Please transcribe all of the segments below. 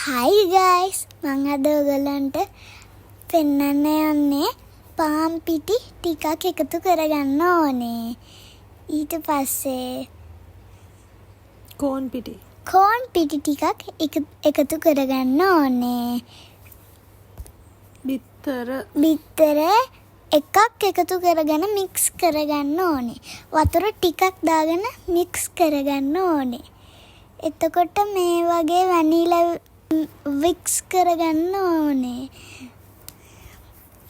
Hi guys, මම අද ඔයගලන්ට පෙන්වන්න යන්නේ පාන් පිටි ටිකක් එකතු කරගන්න ඕනේ. ඊට පස්සේ කෝන් පිටි ටිකක් එකතු කරගන්න ඕනේ. බිත්තර එකක් එකතු කරගෙන මික්ස් කරගන්න ඕනේ. වතුර ටිකක් දාගෙන මික්ස් කරගන්න ඕනේ. එතකොට මේ වගේ වැනිලා වික්ස් කරගන්න ඕනේ.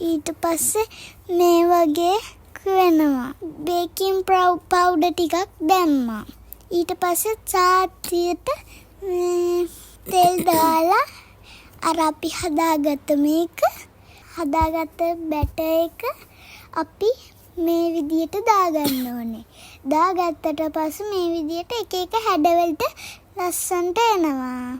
ඊට පස්සේ මේ වගේ වෙනවා. බේකින් පවුඩර් ටිකක් දැම්මා. ඊට පස්සේ චාතියට තෙල් දාලා අර අපි හදාගත්ත බැටර් එක අපි මේ විදියට දාගන්න ඕනේ. දාගත්තට පස්සේ මේ විදියට එක එක හැඩවලට ලස්සනට එනවා.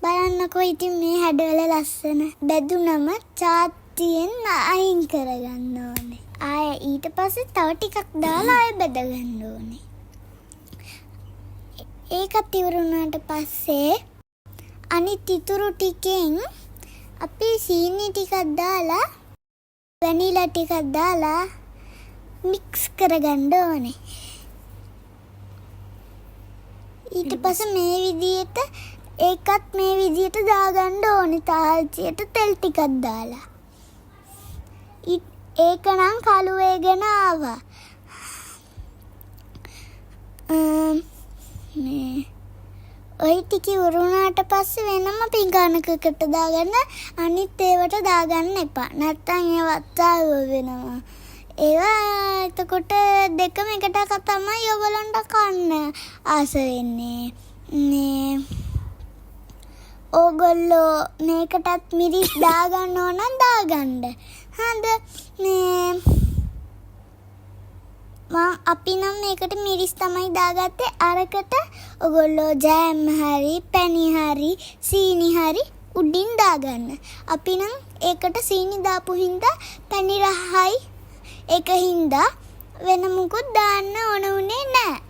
බලන්නකෝ ඉතින් මේ හැඩවල ලස්සන. බැදුනම චාතියෙන් අයින් කරගන්න ඕනේ. ආය ඊට පස්සේ තව ටිකක් දාලා ආය බෙදගන්න ඕනේ. ඒකත් ඉවර වුණාට පස්සේ අනිත් ඉතුරු ටිකෙන් අපි සීනි ටිකක් දාලා වැනිලා ටිකක් දාලා මික්ස් කරගන්න ඕනේ. ඊට පස්සේ මේ විදියට ඒකත් මේ විදියට දාගන්න ඕනේ. තාල්චියට තෙල් ටිකක් දාලා. ඒක නම් කළු වේගෙන ආවා. ඔය ටික උරුණාට පස්සේ වෙනම පිඟානකකට දාගන්න. අනිත් ඒවට දාගන්න එපා. නැත්තම් ඒවත් ආව වෙනවා. ඒවා එතකොට දෙකම එකට තමයි ඔයගලන්ට කන්න ආස වෙන්නේ. ඕගොල්ලෝ මේකටත් මිරිස් දාගන්න ඕන නම් දාගන්න. හරිද? අපි නම් මේකට මිරිස් තමයි දාගත්තේ. අරකට ඔයගොල්ලෝ ජෑම් හරි පැණි හරි සීනි හරි උඩින් දාගන්න. අපි නම් ඒකට සීනි දාපු හින්දා පැණි රහයි ඒක හින්දා වෙන මුකුත් දාන්න ඕන උනේ නැහැ.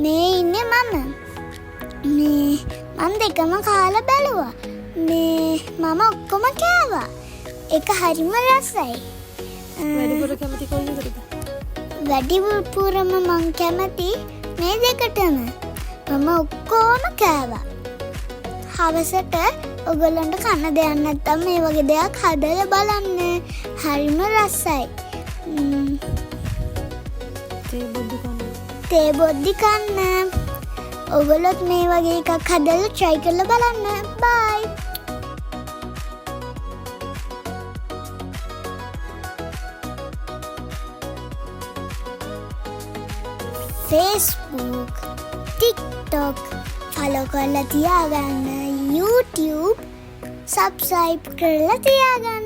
මේ ඉන්නේ මම දෙකම කාලා බැලුවා. මම ඔක්කොම කෑවා. ඒක හරිම රසයි. වැඩිපුර කැමති කොයි එකටද? වැඩිපුරම මං කැමති මේ දෙකටම. මම ඔක්කොම කෑවා. හවසට ඔයගොල්ලන්ට කන්න දෙයක් නැත්තම් මේ වගේ දෙයක් හදලා බලන්න. හරිම රසයි. තේ බොද්දි කන්න. ඔයගොල්ලොත් මේ වගේ එකක් හදලා try කරලා බලන්න. bye. Facebook, TikTok follow කරලා තියාගන්න. YouTube subscribe කරලා තියාගන්න.